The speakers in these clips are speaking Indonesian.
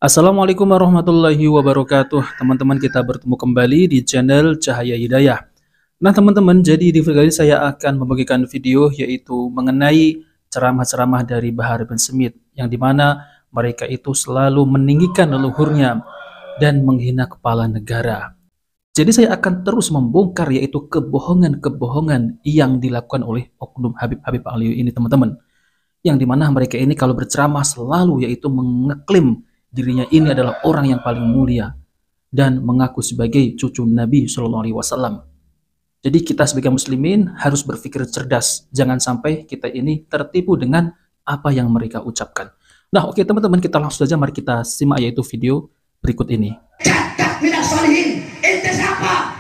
Assalamualaikum warahmatullahi wabarakatuh. Teman-teman, kita bertemu kembali di channel Cahaya Hidayah. Nah teman-teman, jadi di video kali ini saya akan membagikan video yaitu mengenai ceramah-ceramah dari Bahar bin Smith, yang dimana mereka itu selalu meninggikan leluhurnya dan menghina kepala negara. Jadi saya akan terus membongkar yaitu kebohongan-kebohongan yang dilakukan oleh oknum Habib Alwi ini teman-teman. Yang dimana mereka ini kalau berceramah selalu yaitu mengeklaim dirinya ini adalah orang yang paling mulia dan mengaku sebagai cucu Nabi Shallallahu Alaihi Wasallam. Jadi kita sebagai muslimin harus berpikir cerdas, jangan sampai kita ini tertipu dengan apa yang mereka ucapkan. Nah oke teman-teman, kita langsung saja mari kita simak yaitu video berikut ini. Jaddak minas salihin, ente siapa?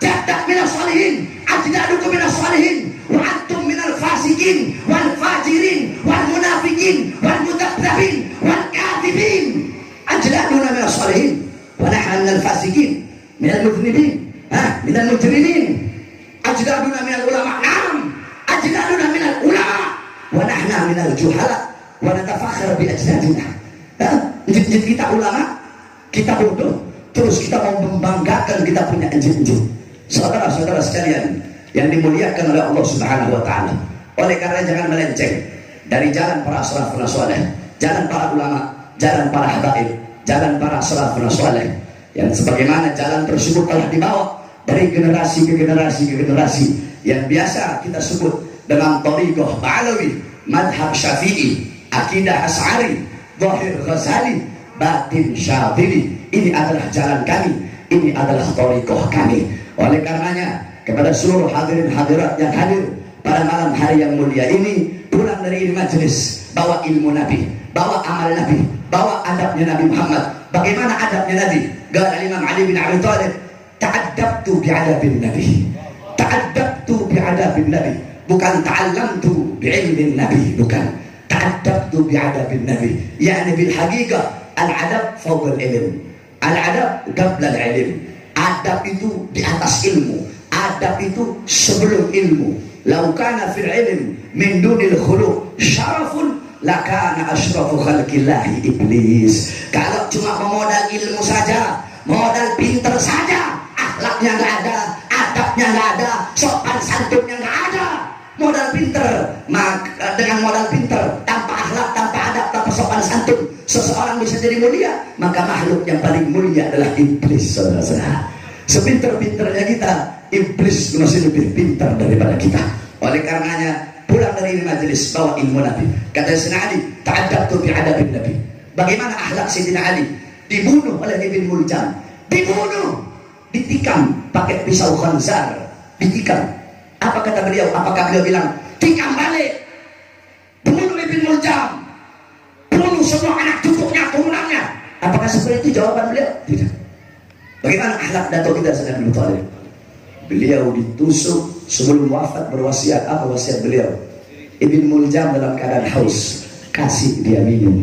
Jaddak minas salihin, ajdadukum minas salihin, wa antum minal fasikin, wal fajirin, wal munafikin, wal mudabdabin, wal kadibin. Ajdaduna minas salihin, wa nahnu minal fasikin, minal mudhnibin, minal mujrimin. Ajdaduna minal ulama, na'am. Ajdaduna minal ulama, wa nahnu minal juhala, wa natafakhar bi ajdadina. Njit kita ulama, kita bodoh, terus kita mau membanggakan kita punya enjit-enjit. Saudara-saudara sekalian yang dimuliakan oleh Allah Subhanahu wa taala. Oleh karena jangan melenceng dari jalan para salafun saleh, jalan para ulama, jalan para habaib, jalan para salafun saleh, yang sebagaimana jalan tersebut telah dibawa dari generasi ke generasi ke generasi yang biasa kita sebut dengan thariqah Ba'alawi, madhab Syafi'i, akidah Asy'ari, zahir Ghazali, batin Syadili. Ini adalah jalan kami, ini adalah thariqah kami. Oleh karenanya kepada seluruh hadirin hadirat yang hadir pada malam hari yang mulia ini, pulang dari ini majelis, bawa ilmu Nabi, bawa amal Nabi, bawa adabnya Nabi Muhammad. Bagaimana adabnya Nabi? Kata Imam Ali bin Abi Thalib, ta'addabtu bi'adabin Nabi, ta'addabtu bi'adabin Nabi, bukan ta'allamtu bi'ilmin Nabi, bukan. Ta'addabtu bi'adabin Nabi, yakni bil haqiqah al-adab fawqa al-ilm, al-adab qabla al-ilm. Adab itu di atas ilmu, adab itu sebelum ilmu. Lau kana fil ilm min dunil khuluq syarafun lakana asyrafu khalqillahi iblis. Kalau cuma memodal ilmu saja, modal pinter saja, akhlaknya nggak ada, adabnya nggak ada, sopan santunnya nggak ada, modal pinter, maka dengan modal pinter tanpa akhlak, tanpa adab, tanpa sopan santun, seseorang bisa jadi mulia. Maka makhluk yang paling mulia adalah iblis, saudara-saudara. Sepinter-pinternya kita, iblis masih lebih pintar daripada kita. Oleh karenanya pulang dari ini majelis, bawa ilmu Nabi. Kata Sayyidina Ali, ta'addabtu bi'adabin Nabi. Bagaimana akhlak Sayyidina Ali? Dibunuh oleh Ibn Muljam, dibunuh, ditikam pakai pisau khanzar, ditikam. Apa kata beliau? Apakah beliau bilang tikam balik, bunuh Ibn Muljam, bunuh semua anak cucunya, turunannya? Apakah seperti itu jawaban beliau? Tidak. Bagaimana akhlak datuk kita Sayyidina Abu Thalib? Beliau ditusuk sebelum wafat, berwasiat. Apa wasiat beliau? Ibn Muljam dalam keadaan haus, kasih dia minum.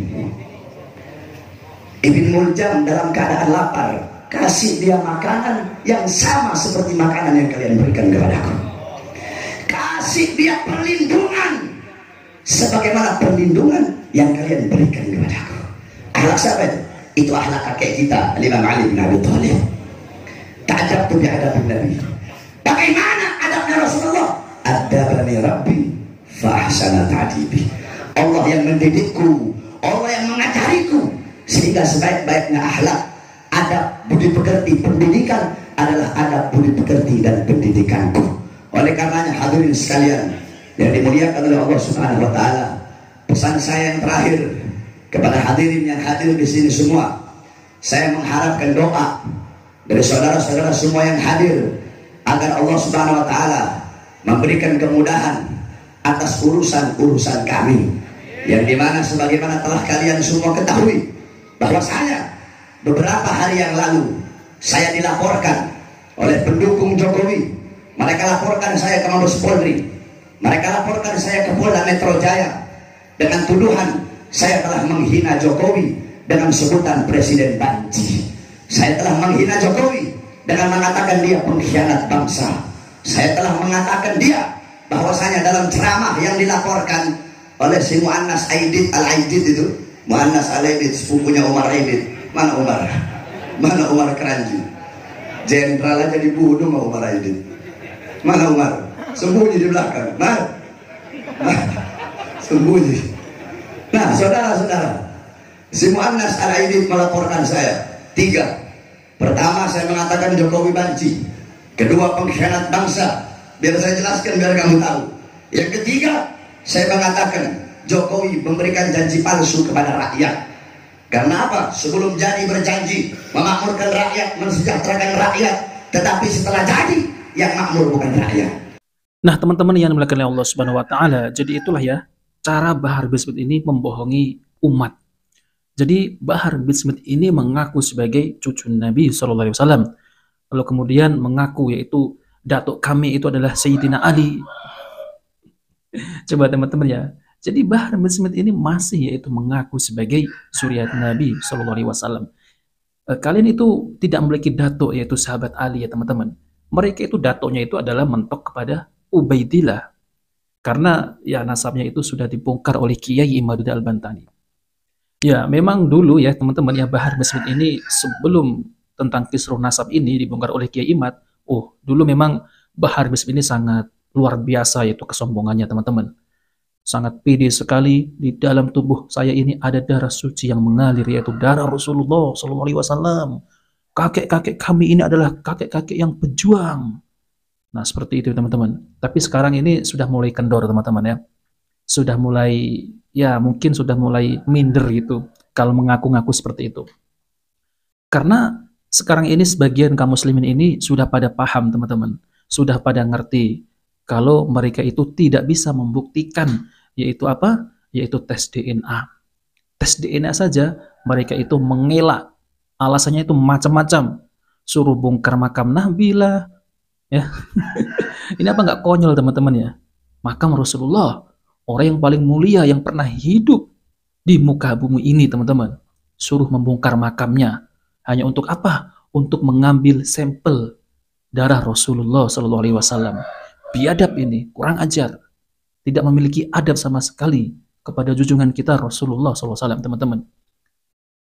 Ibn Muljam dalam keadaan lapar, kasih dia makanan yang sama seperti makanan yang kalian berikan kepadaku. Kasih dia perlindungan sebagaimana perlindungan yang kalian berikan kepadaku. Akhlak siapa itu? Itu akhlak kakek kita, Imam Ali bin Abi Thalib. Ta'addabtu bi'adabin Nabi. Bagaimana adabnya Rasulullah? Adabani Rabbi fa ahsana ta'dibi. Allah yang mendidikku, Allah yang mengajariku, sehingga sebaik-baiknya akhlak, adab, budi pekerti, pendidikan adalah adab, budi pekerti dan pendidikanku. Oleh karenanya hadirin sekalian yang dimuliakan oleh Allah Subhanahu wa taala, pesan saya yang terakhir kepada hadirin yang hadir di sini semua, saya mengharapkan doa dari saudara-saudara semua yang hadir agar Allah Subhanahu wa taala memberikan kemudahan atas urusan-urusan kami, yang dimana sebagaimana telah kalian semua ketahui bahwa saya beberapa hari yang lalu saya dilaporkan oleh pendukung Jokowi. Mereka laporkan saya ke Mabes Polri, mereka laporkan saya ke Polda Metro Jaya dengan tuduhan saya telah menghina Jokowi dengan sebutan Presiden Banci. Saya telah menghina Jokowi dengan mengatakan dia pengkhianat bangsa. Saya telah mengatakan dia bahwasanya dalam ceramah yang dilaporkan oleh si Muannas Aidit Al-Aidid itu, Muannas Alaidit, sepupunya Umar Aidit. Mana Umar? Mana Umar Keranji? Jenderal aja dibunuh sama Umar Aidit. Mana Umar? Sembunyi di belakang. Nah, sembunyi. Nah, saudara-saudara, si Muannas Alaidit melaporkan saya 3. Pertama, saya mengatakan Jokowi banci. Kedua, pengkhianat bangsa. Biar saya jelaskan, biar kamu tahu. Yang ketiga, saya mengatakan Jokowi memberikan janji palsu kepada rakyat. Karena apa? Sebelum jadi berjanji memakmurkan rakyat, mensejahterakan rakyat, tetapi setelah jadi yang makmur bukan rakyat. Nah, teman-teman yang dimuliakan oleh Allah Subhanahu wa taala, jadi itulah ya cara Bahar bin Smith ini membohongi umat. Jadi Bahar bin Smith ini mengaku sebagai cucu Nabi Shallallahu alaihi wasallam. Lalu kemudian mengaku yaitu datuk kami itu adalah Sayyidina Ali. Coba teman-teman ya. Jadi Bahar bin Smith ini masih yaitu mengaku sebagai zuriat Nabi Shallallahu alaihi wasallam. Kalian itu tidak memiliki datuk yaitu sahabat Ali ya teman-teman. Mereka itu datuknya itu adalah mentok kepada Ubaidillah. Karena ya nasabnya itu sudah dibongkar oleh Kiai Imaduddin Al-Bantani. Ya, memang dulu ya teman-teman ya Bahar bin Smith ini sebelum tentang kisruh nasab ini dibongkar oleh Kiai Imad, dulu memang Bahar bin Smith ini sangat luar biasa yaitu kesombongannya teman-teman. Sangat pede sekali, di dalam tubuh saya ini ada darah suci yang mengalir yaitu darah Rasulullah Shallallahu alaihi wasallam. Kakek-kakek kami ini adalah kakek-kakek yang pejuang. Nah, seperti itu teman-teman. Tapi sekarang ini sudah mulai kendor teman-teman ya. Sudah mulai ya mungkin sudah mulai minder gitu kalau mengaku-ngaku seperti itu. Karena sekarang ini sebagian kaum muslimin ini sudah pada paham teman-teman. Sudah pada ngerti kalau mereka itu tidak bisa membuktikan yaitu apa? Yaitu tes DNA. Tes DNA saja mereka itu mengelak. Alasannya itu macam-macam. Suruh bongkar makam Nabi lah. Ya. Ini apa nggak konyol teman-teman ya? Makam Rasulullah, orang yang paling mulia yang pernah hidup di muka bumi ini teman-teman. Suruh membongkar makamnya. Hanya untuk apa? Untuk mengambil sampel darah Rasulullah Sallallahu Alaihi Wasallam. Biadab ini, kurang ajar, tidak memiliki adab sama sekali kepada junjungan kita Rasulullah SAW teman-teman.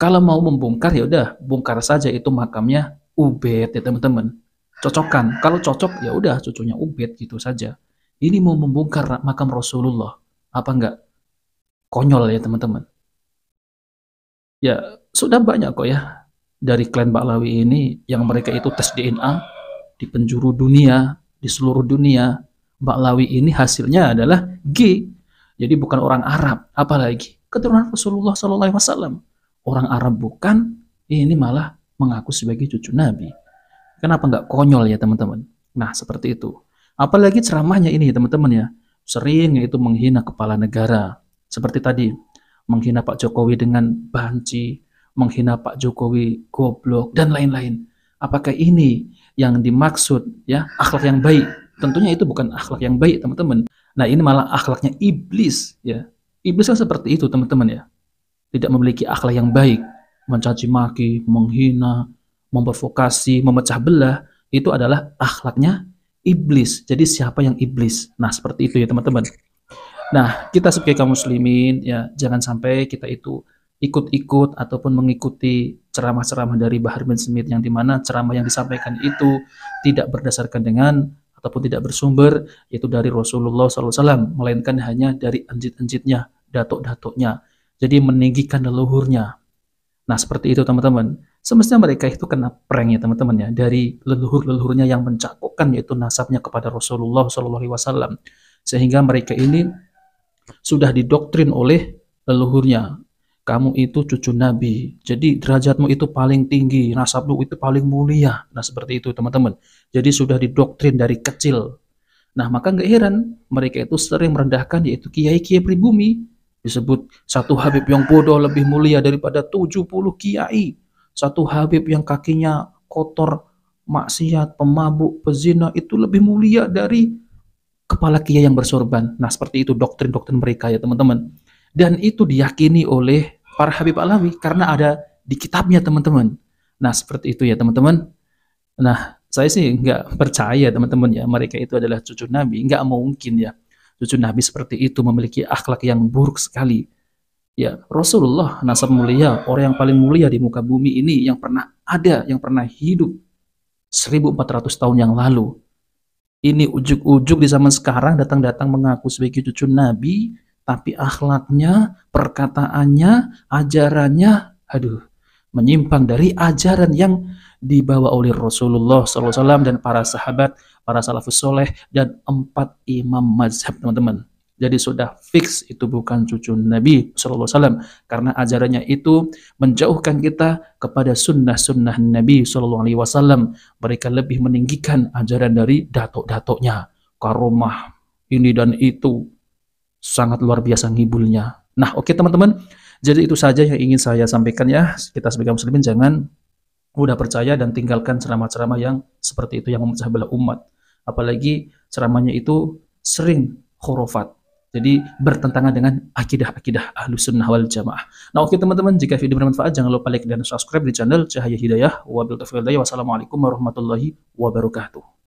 Kalau mau membongkar ya udah bongkar saja itu makamnya Ubaid ya teman-teman. Cocokkan, kalau cocok ya udah cucunya Ubaid gitu saja. Ini mau membongkar makam Rasulullah, apa enggak? Konyol ya teman-teman. Ya sudah banyak kok ya dari klan Ba'lawi ini yang mereka itu tes DNA di penjuru dunia. Di seluruh dunia, Ba'lawi ini hasilnya adalah G. Jadi bukan orang Arab, apalagi keturunan Rasulullah SAW. Orang Arab bukan, ini malah mengaku sebagai cucu Nabi. Kenapa nggak konyol ya teman-teman? Nah seperti itu. Apalagi ceramahnya ini teman-teman ya, sering yaitu menghina kepala negara. Seperti tadi, menghina Pak Jokowi dengan banci, menghina Pak Jokowi goblok, dan lain-lain. Apakah ini yang dimaksud ya akhlak yang baik? Tentunya itu bukan akhlak yang baik teman-teman. Nah ini malah akhlaknya iblis ya. Iblis kan seperti itu teman-teman ya. Tidak memiliki akhlak yang baik, mencaci maki, menghina, memprovokasi, memecah belah, itu adalah akhlaknya iblis. Jadi siapa yang iblis? Nah seperti itu ya teman-teman. Nah kita sebagai kaum muslimin ya jangan sampai kita itu ikut-ikut ataupun mengikuti ceramah-ceramah dari Bahar bin Smith yang dimana ceramah yang disampaikan itu tidak berdasarkan dengan ataupun tidak bersumber yaitu dari Rasulullah SAW, melainkan hanya dari enjit-enjitnya, datuk-datuknya. Jadi meninggikan leluhurnya. Nah seperti itu teman-teman. Semestinya mereka itu kena prank ya teman-teman ya dari leluhur-leluhurnya yang mencakupkan yaitu nasabnya kepada Rasulullah SAW, sehingga mereka ini sudah didoktrin oleh leluhurnya. Kamu itu cucu Nabi, jadi derajatmu itu paling tinggi, nasabmu itu paling mulia. Nah seperti itu teman-teman. Jadi sudah didoktrin dari kecil. Nah maka nggak heran mereka itu sering merendahkan yaitu kiai-kiai pribumi. Disebut satu Habib yang bodoh lebih mulia daripada 70 kiai. Satu Habib yang kakinya kotor, maksiat, pemabuk, pezina itu lebih mulia dari kepala kiai yang bersorban. Nah seperti itu doktrin-doktrin mereka ya teman-teman. Dan itu diyakini oleh para Habib Alawi karena ada di kitabnya teman-teman. Nah seperti itu ya teman-teman. Nah saya sih nggak percaya teman-teman ya mereka itu adalah cucu Nabi. Nggak mungkin ya cucu Nabi seperti itu memiliki akhlak yang buruk sekali. Ya, Rasulullah nasab mulia, orang yang paling mulia di muka bumi ini yang pernah ada, yang pernah hidup 1400 tahun yang lalu. Ini ujuk-ujuk di zaman sekarang datang-datang mengaku sebagai cucu Nabi, tapi akhlaknya, perkataannya, ajarannya, aduh, menyimpang dari ajaran yang dibawa oleh Rasulullah SAW dan para sahabat, para salafus soleh, dan 4 imam mazhab, teman-teman. Jadi sudah fix itu bukan cucu Nabi SAW, karena ajarannya itu menjauhkan kita kepada sunnah-sunnah Nabi SAW. Mereka lebih meninggikan ajaran dari datuk-datuknya, karomah ini dan itu, sangat luar biasa ngibulnya. Nah, oke teman-teman, jadi itu saja yang ingin saya sampaikan ya. Kita sebagai muslimin jangan mudah percaya dan tinggalkan ceramah-ceramah yang seperti itu yang memecah belah umat. Apalagi ceramahnya itu sering khurafat. Jadi bertentangan dengan akidah-akidah Ahlus Sunnah wal Jamaah. Nah, oke teman-teman, jika video bermanfaat jangan lupa like dan subscribe di channel Cahaya Hidayah. Wassalamualaikum warahmatullahi wabarakatuh.